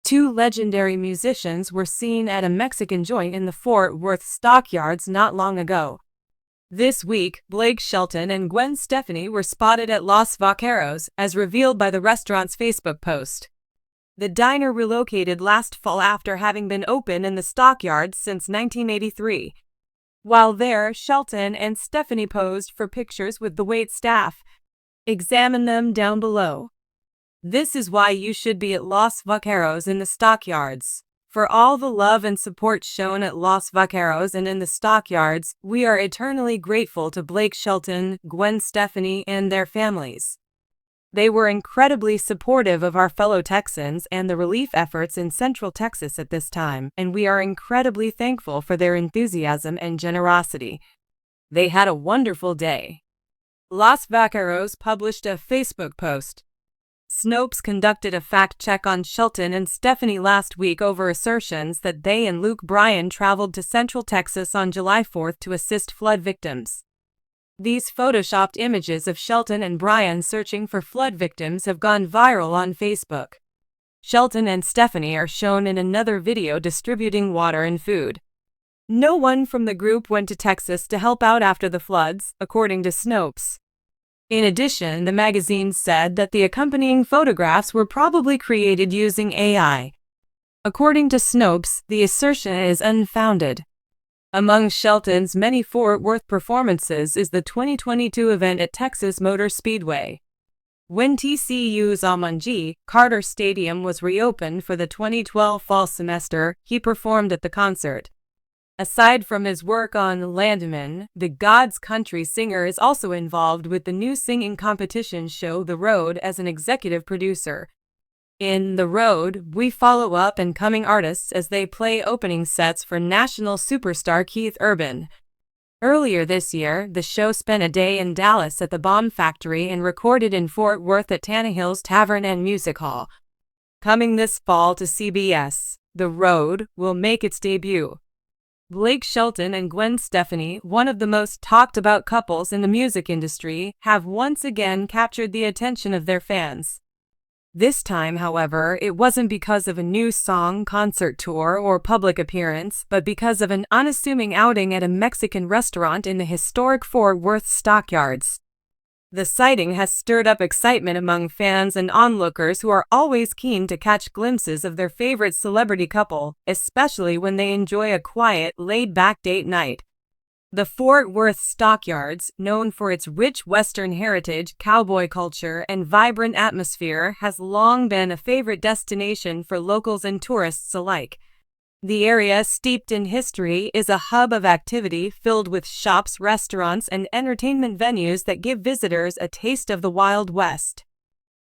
Two legendary musicians were seen at a Mexican joint in the Fort Worth stockyards not long ago. This week, Blake Shelton and Gwen Stefani were spotted at Los Vaqueros, as revealed by the restaurant's Facebook post. The diner relocated last fall after having been open in the stockyards since 1983. While there, Shelton and Stefani posed for pictures with the wait staff. Examine them down below. This is why you should be at Los Vaqueros in the stockyards. For all the love and support shown at Los Vaqueros and in the stockyards, we are eternally grateful to Blake Shelton, Gwen Stefani, and their families. They were incredibly supportive of our fellow Texans and the relief efforts in Central Texas at this time, and we are incredibly thankful for their enthusiasm and generosity. They had a wonderful day. Los Vaqueros published a Facebook post. Snopes conducted a fact-check on Shelton and Stefani last week over assertions that they and Luke Bryan traveled to Central Texas on July 4th to assist flood victims. These photoshopped images of Shelton and Bryan searching for flood victims have gone viral on Facebook. Shelton and Stefani are shown in another video distributing water and food. No one from the group went to Texas to help out after the floods, according to Snopes. In addition, the magazine said that the accompanying photographs were probably created using AI. According to Snopes, the assertion is unfounded. Among Shelton's many Fort Worth performances is the 2022 event at Texas Motor Speedway. When TCU's Amanji Carter Stadium was reopened for the 2012 fall semester, he performed at the concert. Aside from his work on Landman, the God's Country singer is also involved with the new singing competition show The Road as an executive producer. In The Road, we follow up and coming artists as they play opening sets for national superstar Keith Urban. Earlier this year, the show spent a day in Dallas at the Bomb Factory and recorded in Fort Worth at Tannehill's Tavern and Music Hall. Coming this fall to CBS, The Road will make its debut. Blake Shelton and Gwen Stefani, one of the most talked about couples in the music industry, have once again captured the attention of their fans. This time, however, it wasn't because of a new song, concert tour, or public appearance, but because of an unassuming outing at a Mexican restaurant in the historic Fort Worth stockyards. The sighting has stirred up excitement among fans and onlookers who are always keen to catch glimpses of their favorite celebrity couple, especially when they enjoy a quiet, laid-back date night. The Fort Worth stockyards, known for its rich Western heritage, cowboy culture, and vibrant atmosphere, has long been a favorite destination for locals and tourists alike. The area, steeped in history, is a hub of activity filled with shops, restaurants, and entertainment venues that give visitors a taste of the Wild West.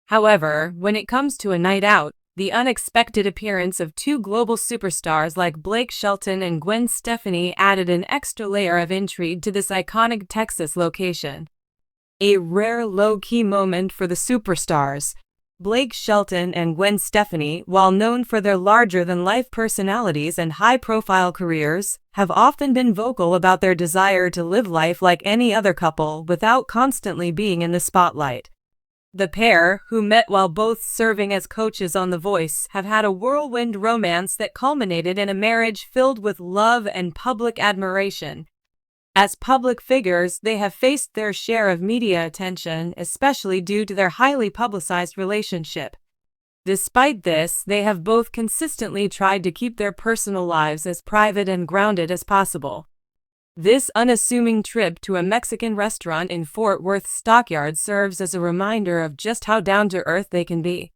However, when it comes to a night out, the unexpected appearance of two global superstars like Blake Shelton and Gwen Stefani added an extra layer of intrigue to this iconic Texas location. A rare low-key moment for the superstars. Blake Shelton and Gwen Stefani, while known for their larger-than-life personalities and high-profile careers, have often been vocal about their desire to live life like any other couple without constantly being in the spotlight. The pair, who met while both serving as coaches on The Voice, have had a whirlwind romance that culminated in a marriage filled with love and public admiration. As public figures, they have faced their share of media attention, especially due to their highly publicized relationship. Despite this, they have both consistently tried to keep their personal lives as private and grounded as possible. This unassuming trip to a Mexican restaurant in Fort Worth stockyards serves as a reminder of just how down-to-earth they can be.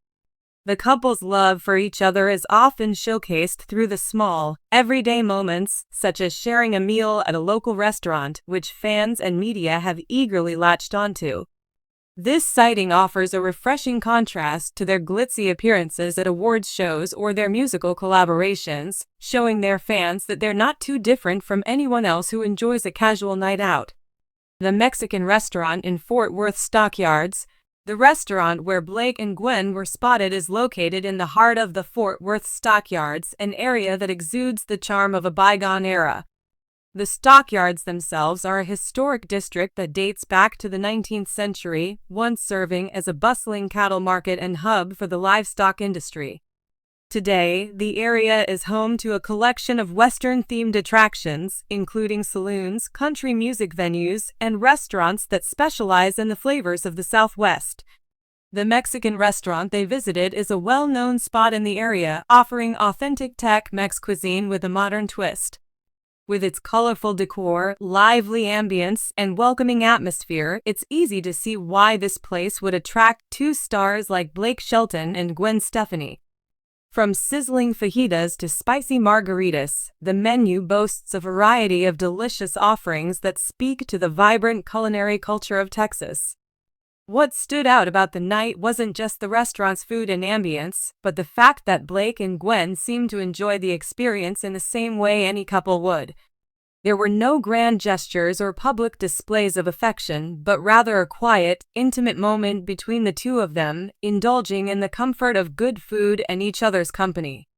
The couple's love for each other is often showcased through the small, everyday moments, such as sharing a meal at a local restaurant, which fans and media have eagerly latched onto. This sighting offers a refreshing contrast to their glitzy appearances at awards shows or their musical collaborations, showing their fans that they're not too different from anyone else who enjoys a casual night out. The Mexican restaurant in Fort Worth stockyards. The restaurant where Blake and Gwen were spotted is located in the heart of the Fort Worth stockyards, an area that exudes the charm of a bygone era. The stockyards themselves are a historic district that dates back to the 19th century, once serving as a bustling cattle market and hub for the livestock industry. Today, the area is home to a collection of Western-themed attractions, including saloons, country music venues, and restaurants that specialize in the flavors of the Southwest. The Mexican restaurant they visited is a well-known spot in the area, offering authentic Tex-Mex cuisine with a modern twist. With its colorful decor, lively ambience, and welcoming atmosphere, it's easy to see why this place would attract two stars like Blake Shelton and Gwen Stefani. From sizzling fajitas to spicy margaritas, the menu boasts a variety of delicious offerings that speak to the vibrant culinary culture of Texas. What stood out about the night wasn't just the restaurant's food and ambience, but the fact that Blake and Gwen seemed to enjoy the experience in the same way any couple would. There were no grand gestures or public displays of affection, but rather a quiet, intimate moment between the two of them, indulging in the comfort of good food and each other's company.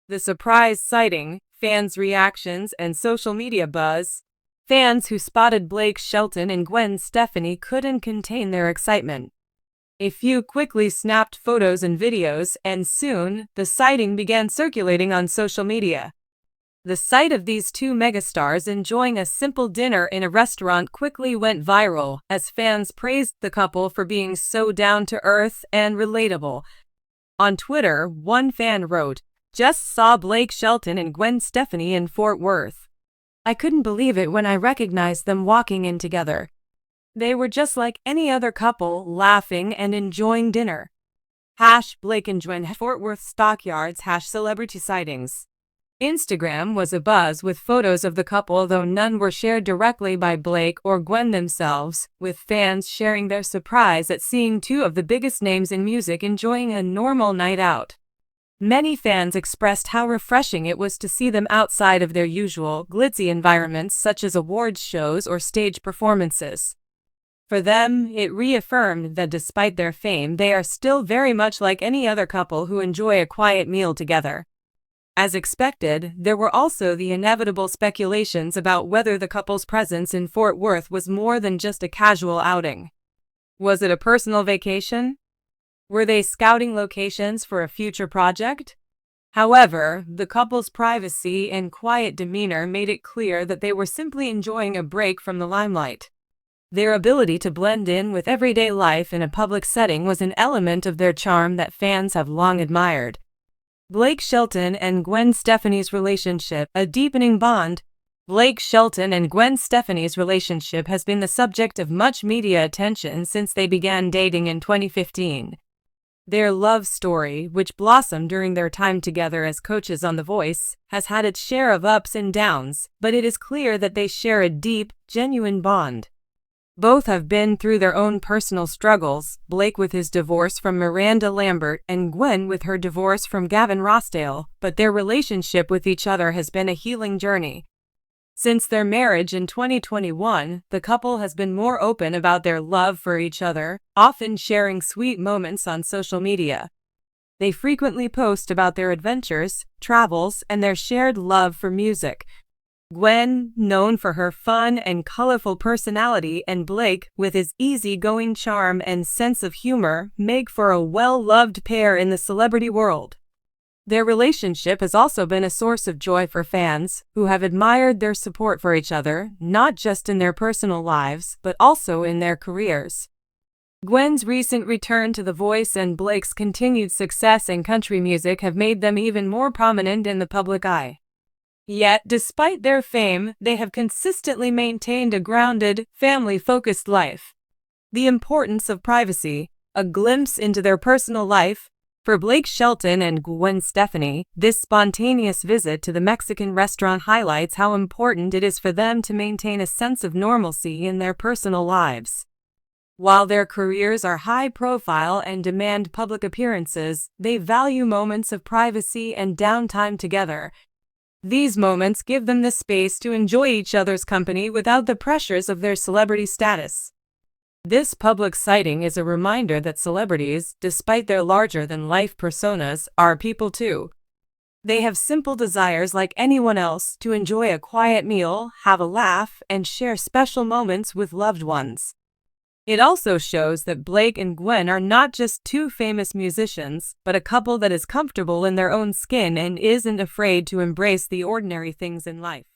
The surprise sighting, fans' reactions, and social media buzz. Fans who spotted Blake Shelton and Gwen Stefani couldn't contain their excitement. A few quickly snapped photos and videos, and soon, the sighting began circulating on social media. The sight of these two megastars enjoying a simple dinner in a restaurant quickly went viral, as fans praised the couple for being so down-to-earth and relatable. On Twitter, one fan wrote, "Just saw Blake Shelton and Gwen Stefani in Fort Worth. I couldn't believe it when I recognized them walking in together. They were just like any other couple, laughing and enjoying dinner." #Blake and Gwen Fort Worth Stockyards #celebrity sightings. Instagram was abuzz with photos of the couple, though none were shared directly by Blake or Gwen themselves, with fans sharing their surprise at seeing two of the biggest names in music enjoying a normal night out. Many fans expressed how refreshing it was to see them outside of their usual, glitzy environments such as awards shows or stage performances. For them, it reaffirmed that despite their fame, they are still very much like any other couple who enjoy a quiet meal together. As expected, there were also the inevitable speculations about whether the couple's presence in Fort Worth was more than just a casual outing. Was it a personal vacation? Were they scouting locations for a future project? However, the couple's privacy and quiet demeanor made it clear that they were simply enjoying a break from the limelight. Their ability to blend in with everyday life in a public setting was an element of their charm that fans have long admired. Blake Shelton and Gwen Stefani's relationship, a deepening bond. Blake Shelton and Gwen Stefani's relationship has been the subject of much media attention since they began dating in 2015. Their love story, which blossomed during their time together as coaches on The Voice, has had its share of ups and downs, but it is clear that they share a deep, genuine bond. Both have been through their own personal struggles, Blake with his divorce from Miranda Lambert and Gwen with her divorce from Gavin Rossdale, but their relationship with each other has been a healing journey. Since their marriage in 2021, the couple has been more open about their love for each other, often sharing sweet moments on social media. They frequently post about their adventures, travels, and their shared love for music. Gwen, known for her fun and colorful personality, and Blake, with his easygoing charm and sense of humor, make for a well-loved pair in the celebrity world. Their relationship has also been a source of joy for fans, who have admired their support for each other, not just in their personal lives, but also in their careers. Gwen's recent return to The Voice and Blake's continued success in country music have made them even more prominent in the public eye. Yet, despite their fame, they have consistently maintained a grounded, family-focused life. The importance of privacy, a glimpse into their personal life. For Blake Shelton and Gwen Stefani, this spontaneous visit to the Mexican restaurant highlights how important it is for them to maintain a sense of normalcy in their personal lives. While their careers are high-profile and demand public appearances, they value moments of privacy and downtime together. These moments give them the space to enjoy each other's company without the pressures of their celebrity status. This public sighting is a reminder that celebrities, despite their larger-than-life personas, are people too. They have simple desires like anyone else to enjoy a quiet meal, have a laugh, and share special moments with loved ones. It also shows that Blake and Gwen are not just two famous musicians, but a couple that is comfortable in their own skin and isn't afraid to embrace the ordinary things in life.